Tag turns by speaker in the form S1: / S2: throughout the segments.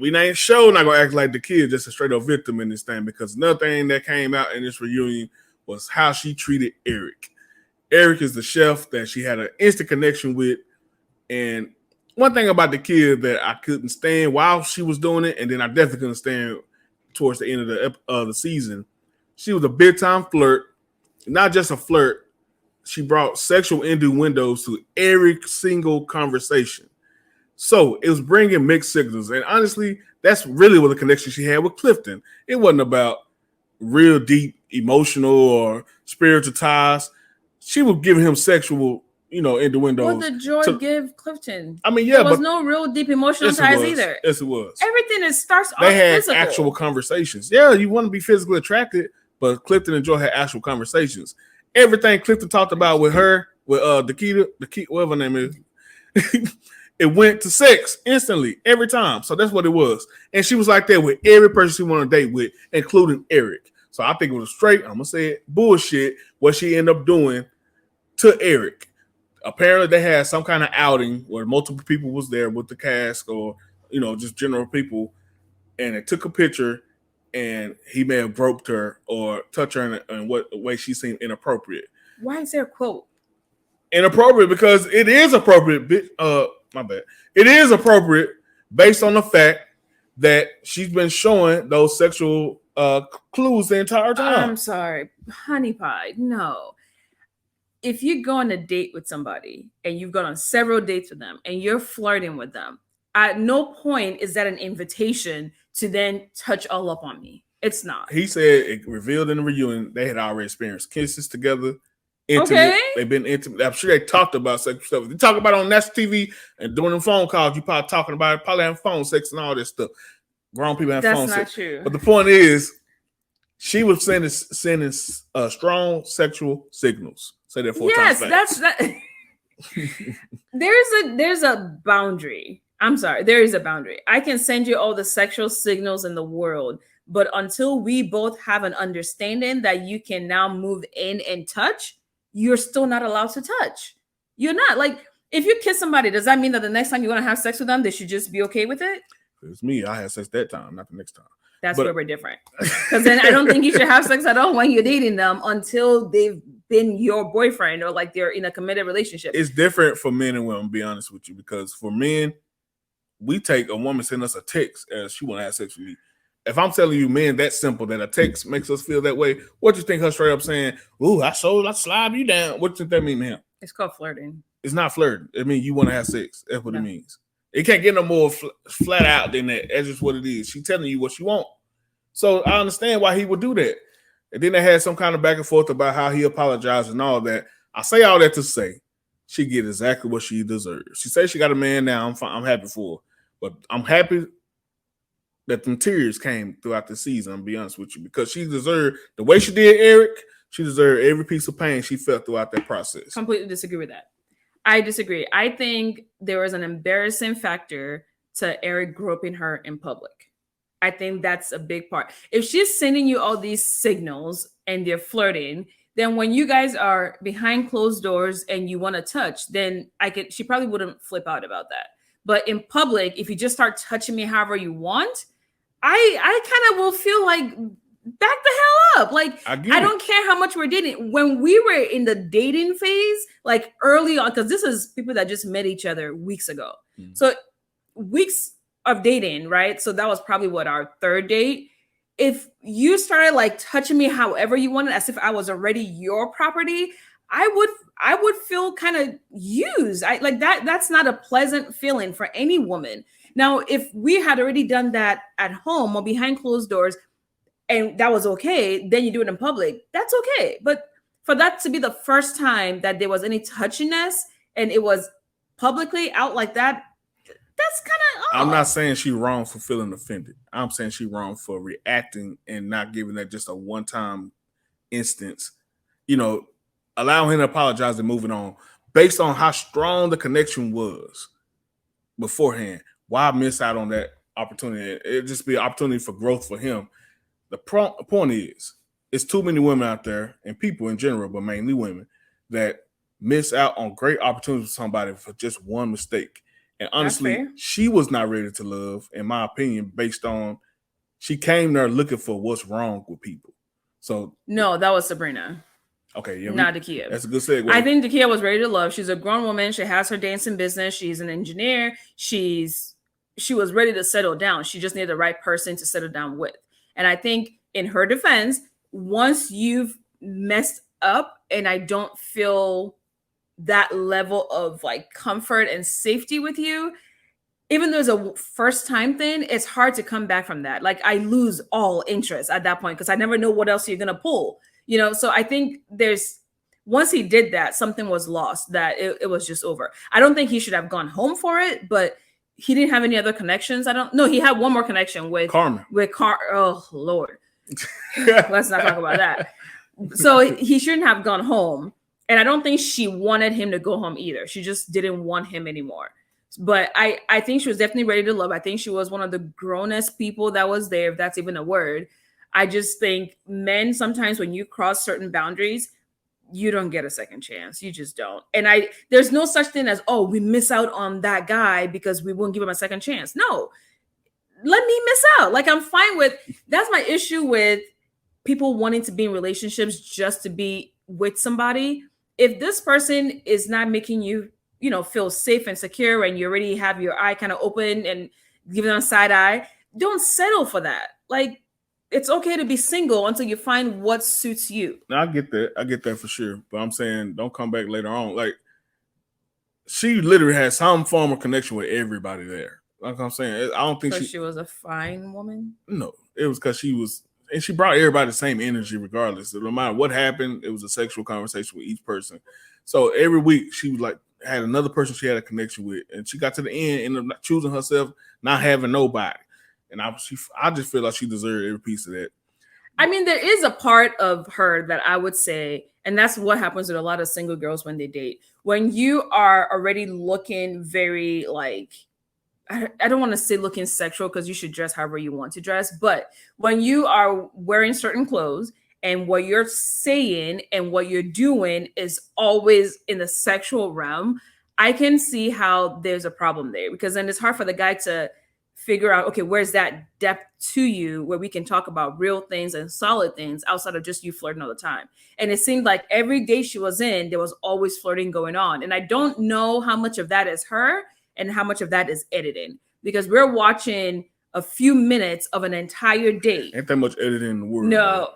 S1: we ain't sure not gonna act like Dakiya just a straight up victim in this thing, because another thing that came out in this reunion was how she treated Eric. Eric is the chef that she had an instant connection with, and one thing about Dakiya that I couldn't stand while she was doing it, and then I definitely couldn't stand towards the end of the season, she was a big time flirt. Not just a flirt, she brought sexual innuendos to every single conversation. So it was bringing mixed signals. And honestly, that's really what the connection she had with Clifton. It wasn't about real deep emotional or spiritual ties. She was giving him sexual, innuendos.
S2: What did Joy give Clifton?
S1: I mean, yeah,
S2: there was no real deep emotional ties either.
S1: Yes, it was.
S2: Everything starts off
S1: They had
S2: physical.
S1: actual conversations. Yeah, you want to be physically attracted, but Clifton and Joy had actual conversations. Everything Clifton talked about with her, with Dakiya, whatever her name is, it went to sex instantly every time. So that's what it was. And she was like that with every person she wanted to date with, including Eric. So I think it was straight, I'm going to say it, bullshit what she ended up doing to Eric. Apparently they had some kind of outing where multiple people was there with the cast or, just general people. And it took a picture and he may have groped her or touched her in what way she seemed inappropriate.
S2: Why is there a quote?
S1: Inappropriate because it is appropriate. My bad. It is appropriate based on the fact that she's been showing those sexual clues the entire time.
S2: I'm sorry, honey pie. No. If you go on a date with somebody and you've gone on several dates with them and you're flirting with them, at no point is that an invitation to then touch all up on me. It's not.
S1: He said it revealed in the reunion they had already experienced kisses together. Intimate.
S2: Okay.
S1: They've been intimate. I'm sure they talked about sexual stuff. They talk about it on national TV and doing them phone calls. You probably talking about it, probably having phone sex and all this stuff. Grown people have phone sex.
S2: That's not true.
S1: But the point is, she was sending strong sexual signals. Say that 4 times.
S2: Yes, that. There's a boundary. I'm sorry, there is a boundary. I can send you all the sexual signals in the world, but until we both have an understanding that you can now move in and touch, you're still not allowed to touch. You're not. Like, if you kiss somebody, does that mean that the next time you want to have sex with them, they should just be okay with it?
S1: If it's me, I had sex that time, not the next time.
S2: That's where we're different. Because then I don't think you should have sex at all when you're dating them until they've been your boyfriend or like they're in a committed relationship.
S1: It's different for men and women, to be honest with you, because for men, we take a woman send us a text as she want to have sex with me. If I'm telling you, man, that's simple, that a text makes us feel that way, what you think her straight up saying, ooh, I slide you down. What do you think that mean to him?
S2: It's called flirting.
S1: It's not flirting. It means you want to have sex. That's what it means. It can't get no more flat out than that. That's just what it is. She telling you what she want. So I understand why he would do that. And then they had some kind of back and forth about how he apologized and all that. I say all that to say she get exactly what she deserves. She says she got a man now. I'm fine. I'm happy for her. But I'm happy that them tears came throughout the season, I'll be honest with you, because she deserved the way she did Eric. She deserved every piece of pain she felt throughout that process.
S2: Completely disagree with that. I disagree. I think there was an embarrassing factor to Eric groping her in public. I think that's a big part. If she's sending you all these signals and they're flirting, then when you guys are behind closed doors and you want to touch, then she probably wouldn't flip out about that. But in public, if you just start touching me however you want, I kind of will feel like, back the hell up. Like, I don't care how much we're dating. When we were in the dating phase, like early on, because this is people that just met each other weeks ago. Mm-hmm. So weeks of dating, right? So that was probably our third date. If you started like touching me however you wanted, as if I was already your property, I would feel kind of used. That's not a pleasant feeling for any woman. Now, if we had already done that at home or behind closed doors, and that was okay, then you do it in public, that's okay. But for that to be the first time that there was any touchiness and it was publicly out like that, that's kind of odd.
S1: I'm not saying she's wrong for feeling offended. I'm saying she's wrong for reacting and not giving that just a one-time instance. Allowing him to apologize and moving on based on how strong the connection was beforehand. Why miss out on that opportunity? It'd just be an opportunity for growth for him. The point is, it's too many women out there and people in general, but mainly women, that miss out on great opportunities for somebody for just one mistake. And honestly, she was not ready to love, in my opinion, based on she came there looking for what's wrong with people. So
S2: no, that was Sabrina.
S1: Okay, yeah,
S2: not Dakiya.
S1: That's a good segue.
S2: I think Dakiya was ready to love. She's a grown woman. She has her dancing business. She's an engineer. She was ready to settle down. She just needed the right person to settle down with. And I think in her defense, once you've messed up and I don't feel that level of like comfort and safety with you, even though it's a first time thing, it's hard to come back from that. Like I lose all interest at that point because I never know what else you're gonna pull, you know. So I think once he did that, something was lost, that it was just over. I don't think he should have gone home for it, but he didn't have any other connections. He had one more connection with
S1: Carmen.
S2: Oh Lord. Let's not talk about that. So he shouldn't have gone home. And I don't think she wanted him to go home either. She just didn't want him anymore. But I think she was definitely ready to love. I think she was one of the grownest people that was there, if that's even a word. I just think men, sometimes when you cross certain boundaries, you don't get a second chance. You just don't. And there's no such thing as, oh, we miss out on that guy because we won't give him a second chance. No, let me miss out. Like I'm fine with, that's my issue with people wanting to be in relationships just to be with somebody. If this person is not making you, feel safe and secure and you already have your eye kind of open and giving them a side eye, don't settle for that. Like, it's okay to be single until you find what suits you.
S1: I get that for sure. But I'm saying don't come back later on. Like, she literally had some form of connection with everybody there. Like I'm saying, I don't think
S2: she was a fine woman.
S1: No, it was because she was, and she brought everybody the same energy regardless. So no matter what happened, it was a sexual conversation with each person. So every week she was like, had another person she had a connection with, and she got to the end, ended up choosing herself, not having nobody. And I just feel like she deserved every piece of that.
S2: I mean, there is a part of her that I would say, and that's what happens with a lot of single girls when they date. When you are already looking very like, I don't want to say looking sexual because you should dress however you want to dress, but when you are wearing certain clothes and what you're saying and what you're doing is always in the sexual realm, I can see how there's a problem there, because then it's hard for the guy to figure out, okay, where's that depth to you where we can talk about real things and solid things outside of just you flirting all the time. And it seemed like every day she was in, there was always flirting going on. And I don't know how much of that is her and how much of that is editing, because we're watching a few minutes of an entire date.
S1: Ain't that much editing in the world.
S2: No,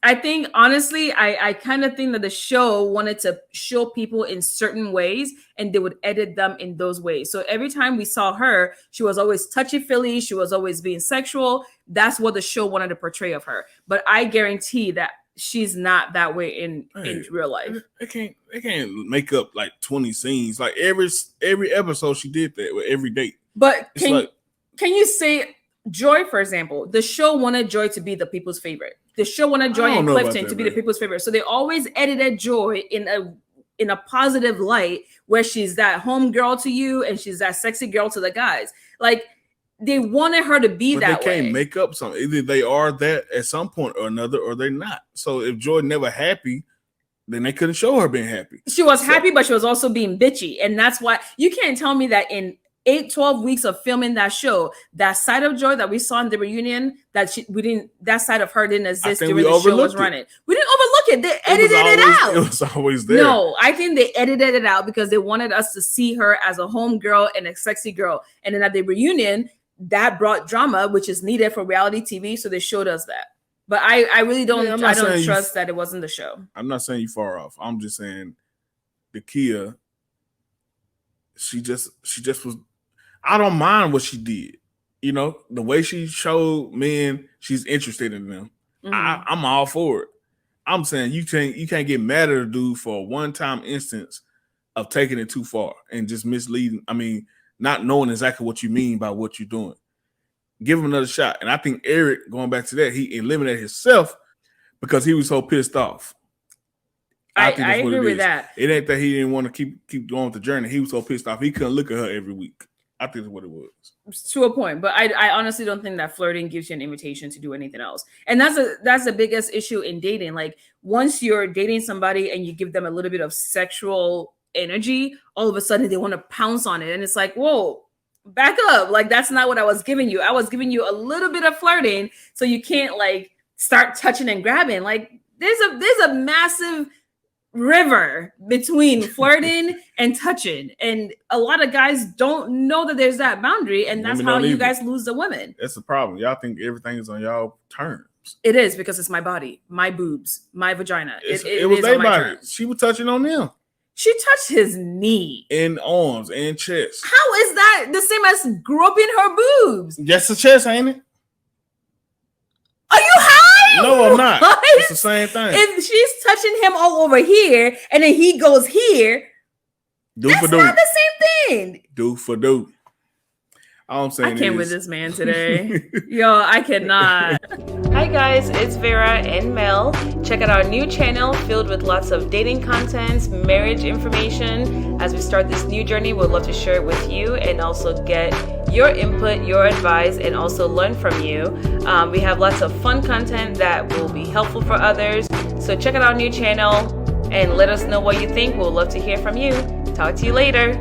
S2: I think honestly, I kind of think that the show wanted to show people in certain ways and they would edit them in those ways. So every time we saw her, she was always touchy-feely. She was always being sexual. That's what the show wanted to portray of her. But I guarantee that she's not that way in real life.
S1: They can't make up like 20 scenes. Like every episode she did that with every date.
S2: But can you say Joy, for example, the show wanted Joy to be the people's favorite. The show wanted Joy and Clifton to be the people's favorite. So they always edited Joy in a positive light, where she's that home girl to you and she's that sexy girl to the guys. Like, they wanted her to be that way.
S1: But they can't make up something. Either they are that at some point or another, or they're not. So if Joy never happy, then they couldn't show her being happy.
S2: She was happy, but she was also being bitchy. And that's why you can't tell me that in 12 weeks of filming that show, that side of Joy that we saw in the reunion, that side of her didn't exist during the show was running. We didn't overlook it. They edited it out.
S1: It was always there.
S2: No, I think they edited it out because they wanted us to see her as a home girl and a sexy girl. And then at the reunion, that brought drama, which is needed for reality TV. So they showed us that. But I really don't. Yeah, I don't trust that it wasn't the show.
S1: I'm not saying you far off. I'm just saying Dakiya, she just was. I don't mind what she did. You know, the way she showed men she's interested in them. Mm-hmm. I'm all for it. I'm saying you can't get mad at a dude for a one-time instance of taking it too far and just misleading. I mean, not knowing exactly what you mean by what you're doing. Give him another shot. And I think Eric, going back to that, he eliminated himself because he was so pissed off.
S2: I agree with that.
S1: It ain't that he didn't want to keep going with the journey. He was so pissed off he couldn't look at her every week. I think that's what it was.
S2: To a point, but I honestly don't think that flirting gives you an invitation to do anything else. And that's the biggest issue in dating. Like, once you're dating somebody and you give them a little bit of sexual energy, all of a sudden they want to pounce on it. And it's like, whoa, back up. Like, that's not what I was giving you. I was giving you a little bit of flirting, so you can't like start touching and grabbing. Like, there's a massive river between flirting and touching, and a lot of guys don't know that there's that boundary, and that's how you guys lose the women.
S1: That's the problem. Y'all think everything is on y'all terms.
S2: It is, because it's my body, my boobs, my vagina.
S1: It was their body. She was touching on them.
S2: She touched his knee
S1: and arms and chest.
S2: How is that the same as groping her boobs?
S1: That's the chest, ain't it?
S2: Are you high?
S1: No, I'm not. What? It's the same thing.
S2: If she's touching him all over here and then he goes here, that's not the same thing.
S1: Do for do. All I'm saying
S2: I can't with this man today. Yo, I cannot. Hi guys, it's Vera and Mel. Check out our new channel filled with lots of dating content, marriage information. As we start this new journey, we'd love to share it with you and also get your input, your advice, and also learn from you. We have lots of fun content that will be helpful for others. So check out our new channel and let us know what you think. We'd love to hear from you. Talk to you later.